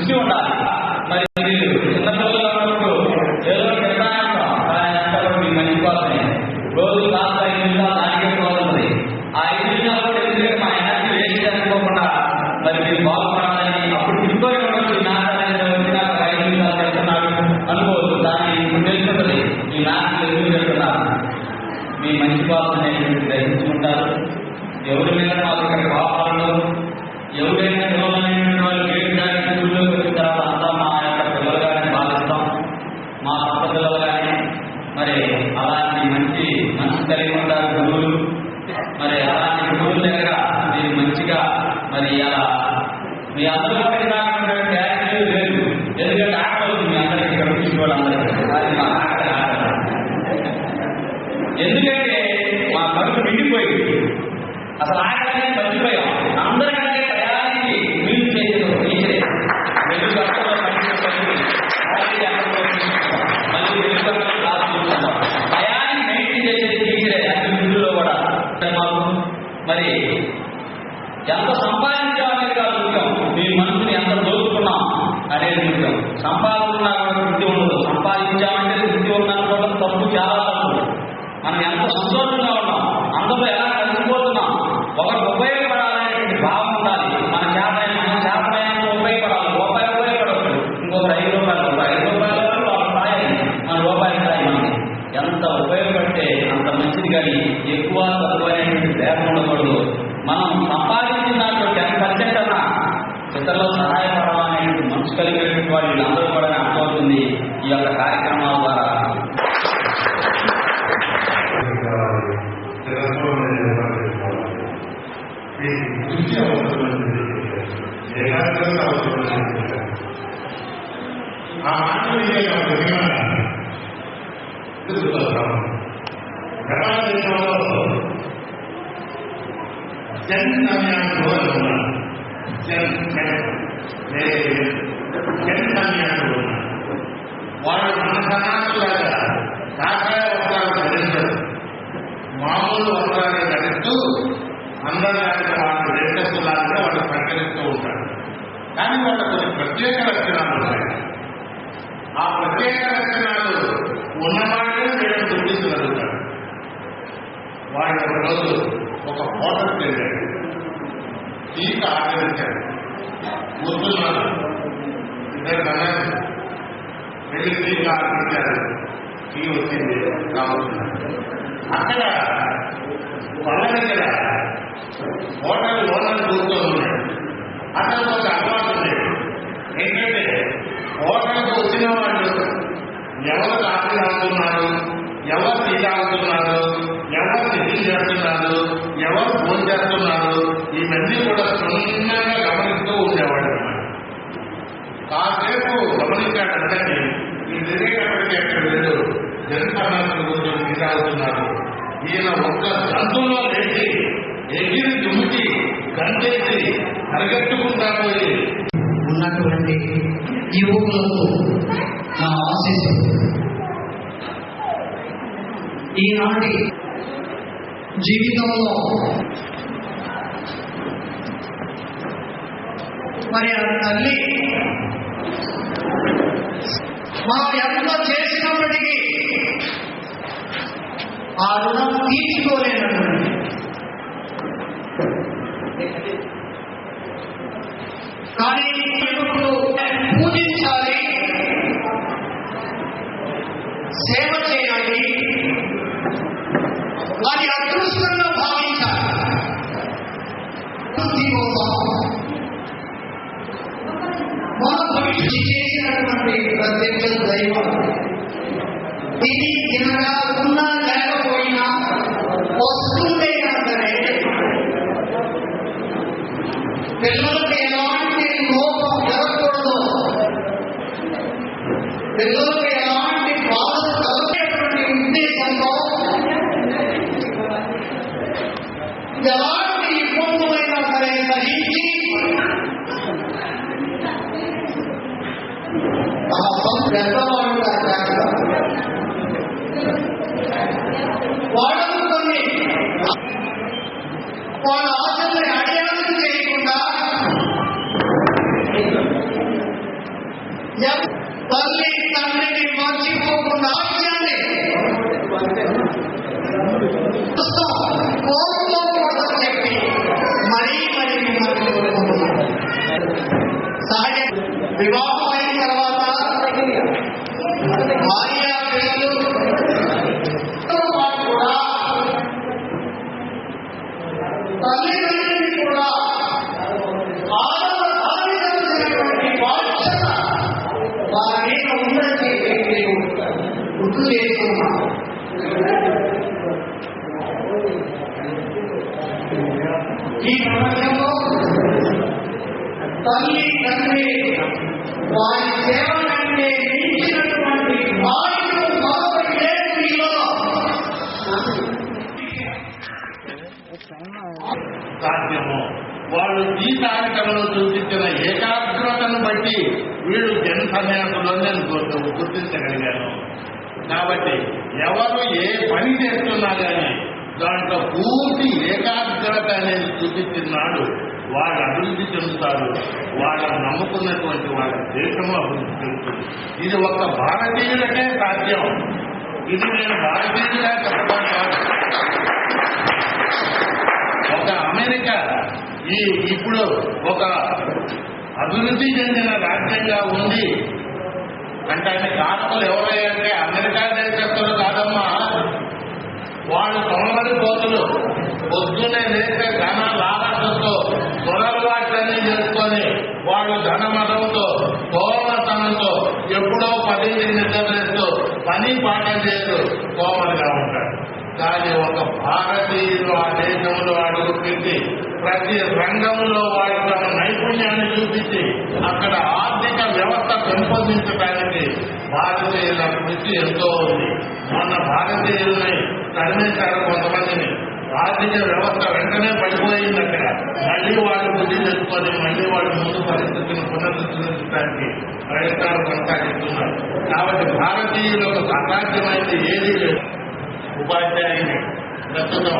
దృష్టి ఉండాలి. మరి మీరు చిన్నపిల్లలు ఉన్నప్పుడు ఏదో తింటాయంటాం మీ మంచి కోసమే రోజు కాస్త 5 నిమిషాలు దానికే పోతుంది. ఆ 5 నిమిషాలు కూడా ఎందుకంటే మా ఎనర్జీ వేస్ట్ చేసుకోకుండా మరి మీరు బాగుపడాలని అప్పుడు తింటూనే ఉండొచ్చు. ఈ మ్యాథ్స్ అనేది వచ్చినా 5 నిమిషాలు చెప్తున్నాడు అనుకోవచ్చు. దాన్ని తెలుసుకుంటుంది ఈ మ్యాథ్స్ ఎందుకు చెప్తున్నారు, మీ మంచి కోసం అనేటువంటి గ్రహించుకుంటారు. ఎవరి మీద మాకు ఇక్కడ కోపాలు, ఎవరైనా పిల్లలైనటువంటి వాళ్ళు గేట్ దాటి స్కూల్లోకి వచ్చిన తర్వాత అంతా మా యొక్క పిల్లలుగానే భావిస్తాం, మా సొంత పిల్లలు కానీ. మరి అలాంటి మంచి మనసు కలిగి ఉంటారు గురువులు. మరి అలాంటి గురువుల దగ్గర మీరు మంచిగా మరి అలా మీ అందరూ కాకుండా యాక్టివ్ లేదు. ఎందుకంటే ఆటలు మీ అందరికీ ఇక్కడ చూసిన వాళ్ళందరికీ అది మా ఆట. ఎందుకంటే మా కడుపు నిండిపోయింది, అసలు ఆటలనే మర్చిపోయాం. అందరికంటే ప్రయాణానికి మీరు చేసేది టీచరే. వెళ్ళు కష్టంలో పనిచేస్తుంది, మళ్ళీ వెలుగులో క్లాస్ చూస్తున్నాం. ప్రయాణాన్ని మెయింటైన్ చేసేది టీచరే. అన్ని బిల్లులో కూడా మాకు మరి ఎంత సంపాదించాలనేది కాదు ముఖ్యం, మీ మనసుని ఎంత దోచుకున్నాం అనేది ముఖ్యం. సంపాదన కూడా వృద్ధి ఉండదు. సంపాదించామంటే వృద్ధి ఉందనుకోవడం తప్పు, చాలా తప్పు. మనం ఎంత సంతోషంగా ఉన్నాం, అందరూ ఎలా కలిసిపోతున్నాం, ఒకరికి ఉపయోగపడాలనేటువంటి భావం ఉండాలి. మన చేతనైనా ఉపయోగపడాలి. రూపాయి ఉపయోగపడవచ్చు, ఇంకొక 5 రూపాయలు 5 రూపాయలు స్థాయి మన రూపాయల స్థాయి మనకి ఎంత ఉపయోగపడితే అంత మంచిది. కానీ ఎక్కువ తక్కువ అనేటువంటి భేదం ఉండకూడదు. మనం సంపాదించిన దాంట్లో 10% అన్నా ఇతరులకు సహాయపడాలనేటువంటి మనసు కలిగినటువంటి వాళ్ళు అందరూ కూడా అర్థమవుతుంది ఈ యొక్క కార్యక్రమాల ద్వారా. వాళ్ళు మన సమాజంలాగా కాకాయ వస్త్రాలు ధరించరు, మామూలు వస్త్రాన్ని ధరిస్తూ అందరిలాంటి వాళ్ళు రేటస్తులాగా వాళ్ళు ప్రకటిస్తూ ఉంటారు. కానీ వాళ్ళ కొన్ని ప్రత్యేక లక్షణాలు ఉన్నాయి. ఆ ప్రత్యేక లక్షణాలు ఉన్నవాళ్ళే వీళ్ళని గుర్తించగలుగుతారు. వాళ్ళు ఒక రోజు ఒక హోటల్కి వెళ్ళారు, టీకి ఆచరించారు, కూర్చున్నారు. ఇద్దరు అన్నారు, వెళ్ళి టీకి ఆచరించారు, టీ వచ్చింది రాబోతున్నారు. అక్కడ వాళ్ళ దగ్గర హోటల్ ఓనర్ కూర్చొని ఉన్నాడు. అతను ఒక అలవాటు ఉంది. ఏంటంటే హోటల్కి వచ్చిన వాళ్ళు ఎవరు కాఫీ తాగుతున్నారు, ఎవరు టీ తాగుతున్నారు, ఎవరు టిఫిన్ చేస్తున్నారు, ఎవరు ఫోన్ చేస్తున్నారు, ఇవన్నీ కూడా క్షుణ్ణంగా గమనిస్తూ ఉండేవాడు. కాసేపు గమనించాడంటే ఈ తిరిగేటప్పటికీ అక్కడ వీళ్ళు జనపర్ణాలను కూర్చొని టీ తాగుతున్నారు. ఈయన ఒక్క గంతులో లేచి ఎగిరి దుమికి గంటేసి అరగట్టుకుంటా పోయి ఉన్నటువంటి యువకులకు నా ఆశీస్సులు. ఈనాటి జీవితంలో మరి ఆ తల్లి మనం ఎంత చేసినప్పటికీ ఆ రుణం తీర్చుకోలేనటువంటి కానీ ఇప్పుడు పూజించాలి, సేవ చేయాలి, వారి అదృష్టంగా భావించాలి. మన భవిష్యత్తు చేసినటువంటి ప్రత్యక్ష దైవం తిని తినగా ఉన్నా లేకపోయినా వస్తుండే అందరే పిల్లలకి ఎలాంటి లోపం జరగకూడదు, పిల్లలకి ఎలాంటి బాధలు కలగేటువంటి ఉద్దేశంతో ఎలాంటి ఇబ్బందులైనా సరే సహించి పెద్దవాళ్ళు వాళ్ళకు కొన్ని వాళ్ళ ఆశల్ని అడియాలను చేయకుండా వివాహం అయిన తర్వాత భార్య పిల్లలు వారు కూడా తల్లిదండ్రులు కూడా ఆదరించినటువంటి బాధ్యత వారి మీద ఉందని చెప్పి నేను గుర్తు చేస్తున్నాను. ఈ ప్రపంచంలో తల్లి తండ్రి వారి సేవ కంటే మించినటువంటి బాధ్యత మరొకటి లేదు మీలో. సాధ్యము వాళ్ళు ఈ కార్యక్రమంలో చూపించిన ఏకాగ్రతను బట్టి వీళ్ళు జన సన్యాసులను నేను గుర్తించగలిగాను. కాబట్టి ఎవరు ఏ పని చేస్తున్నా కానీ దాంట్లో పూర్తి ఏకాగ్రత అనేది చూపించినాడు వాళ్ళు అభివృద్ధి చెందుతారు. వాళ్ళని నమ్ముకున్నటువంటి వాళ్ళ దేశము అభివృద్ధి చెందుతుంది. ఇది ఒక భారతీయులకే సాధ్యం. ఇది నేను భారతీయులుగా చెప్పడం కాదు. ఒక అమెరికా ఇప్పుడు ఒక అభివృద్ధి చెందిన రాజ్యంగా ఉంది అంటే ఆయన కారకులు ఎవరయ్యంటే అమెరికా దేశస్తులు కాదమ్మా. వాళ్ళు తొలవరి పోతులు పొద్దునే లేస్తే ధన లాభంతో తొలవాట్లన్నీ చేసుకొని వాళ్ళు ధనమదంతో సోమతనంతో ఎప్పుడో 10 నిద్రలేస్తూ పని పాట చేయరు, సోమరిగా ఉంటాడు. కానీ ఒక భారతీయులు ఆ దేశంలో అడుగుపెట్టి ప్రతి రంగంలో వారి తమ నైపుణ్యాన్ని చూపించి అక్కడ ఆర్థిక వ్యవస్థ పెంపొందించడానికి భారతీయుల కృషి ఎంతో ఉంది. మొన్న భారతీయులని తరిమేశారు కొంతమందిని. ఆర్థిక వ్యవస్థ వెంటనే పడిపోయింది. అక్కడ మళ్ళీ వాళ్ళు బుద్ధి తెచ్చుకొని మళ్ళీ వాళ్ళు ముందు పరిస్థితిని పునరుద్ధరించడానికి ప్రయత్నాలు కొనసాగిస్తున్నారు. కాబట్టి భారతీయులకు అసాధ్యమైంది ఏది లేదు. ఉపాధ్యాయుని ప్రస్తుతం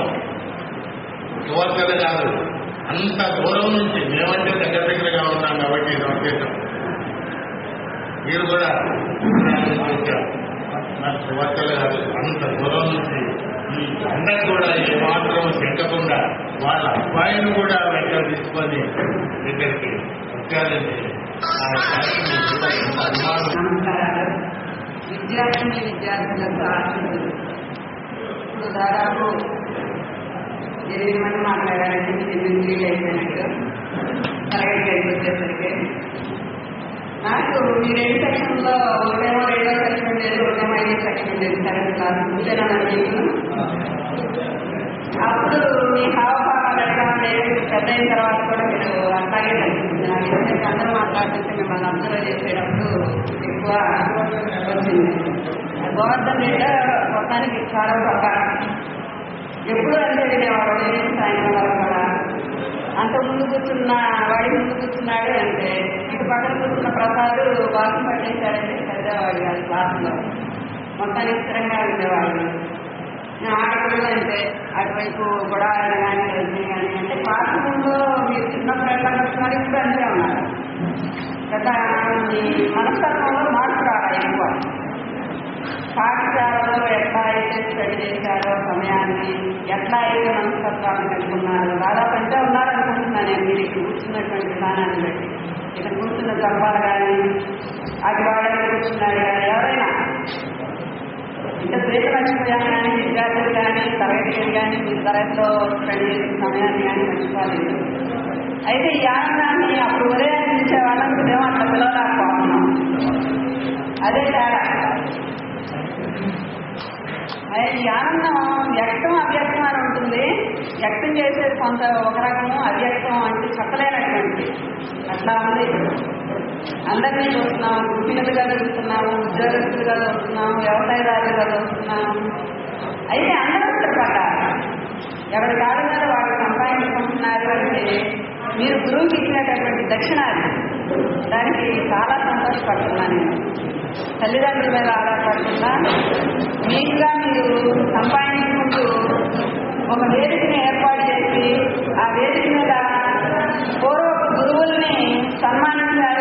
యువతలు కాదు, అంత దూరం నుంచి మేమంటే దగ్గరగా ఉన్నాం కాబట్టి ఇది అవకాశం. మీరు కూడా నాకు యువతలు కాదు, అంత దూరం నుంచి ఈ అందరు కూడా ఏమాత్రం చెక్కకుండా వాళ్ళ అబ్బాయిని కూడా వెంట తీసుకొని దగ్గరికి వచ్చారంటే విద్యార్థులకు ఆశిస్తుంది. ఇప్పుడు దాదాపు 8 మంది మాట్లాడారంటే 8 అయిపోయినట్టు తరగతి వచ్చేసరికి నాకు ఈ 2 సెక్షన్లో ఒకటేమో 2వ సెక్షన్ ఉండేది, ఒకటేమో 5వ సెక్షన్ ఉండేది. 7th క్లాస్ ఉంటేనని అప్పుడు మీ హావభావాలు ఎట్లా ఉండేవి పెద్ద అయిన తర్వాత కూడా మీరు అట్లాగే కనిపిస్తుంది. నాకు ఎందుకంటే అందరూ మాట్లాడుతుంటే మిమ్మల్ని అబ్జర్వ్ చేసేటప్పుడు ఎక్కువ వచ్చింది. గోవర్ధన్ రెడ్డి మొత్తానికి చాలా గొప్ప. ఎప్పుడు అంతే వినేవాడు సాయంత్రం వరకు కూడా. అంత ముందు కూర్చున్న వాడి ముందు కూర్చున్నాడు అంటే ఇటు పక్కన కూర్చున్న ప్రసాద్ బాత్రూమ్ పట్టేశారంటే చదివేవాడు కాదు క్లాసులో. మొత్తానికి స్థిరంగా ఉండేవాడు. ఆడపిల్లలు అంటే అటువైపు కూడా కానీ రజనీ కానీ అంటే క్లాస్ రూమ్లో మీరు చిన్నప్పుడు ఎట్లా కూర్చున్నారు ఇప్పుడు అంతే ఉన్నారు. గత మీ మనస్తత్వంలో మార్పు రావాలి ఎక్కువ. పాఠశాలలో ఎట్లా అయితే స్టడీ చేశారో సమయాన్ని, ఎట్లా అయితే మనస్తత్వాన్ని కనుక్కున్నారో దాదాపు అంటే ఉన్నారనుకుంటున్నాను నేను. మీరు ఇక్కడ కూర్చున్నటువంటి విధానాన్ని బట్టి ఇక్కడ కూర్చున్న జంపాలు కానీ అటు వాడని కూర్చున్నాడు కానీ ఎవరైనా ఇంత పేరు మర్చిపోయాను కానీ విద్యార్థులు కానీ తరగతి కానీ మీ తరగతిలో స్టడీ చేసిన సమయాన్ని కానీ మర్చిపోలేదు. అయితే ఈ ఆనందాన్ని అప్పుడు ఉదయించే వాళ్ళంటేమో అట్లా పిలవలేకపోతున్నాం. అదే తేడా. ఈ ఆనందం వ్యక్తం అవ్యక్తం అని ఉంటుంది. వ్యక్తం చేసేది కొంత ఒక రకము, అవ్యక్తం అంటే చెప్పలేనటువంటి అట్లా ఉంది. అందరినీ చూస్తున్నాము, గుంపినలుగా చూస్తున్నాము, ఉద్యోగస్తులుగా చూస్తున్నాము, వ్యవసాయదారులుగా చూస్తున్నాము. అయితే అందరూ స్థిరపడ్డారు. ఎవరి కాళ్ళ మీద వాళ్ళు సంపాదించుకుంటున్నారు అంటే మీరు గురువుకి ఇచ్చినటువంటి దక్షిణాది దానికి చాలా సంతోషపడుతున్నాను నేను. తల్లిదండ్రుల మీద ఆధారపడుతున్నా మీకుగా మీరు సంపాదించుకుంటూ ఒక వేదికని ఏర్పాటు చేసి ఆ వేదిక మీద పూర్వపు గురువుల్ని సన్మానించాలి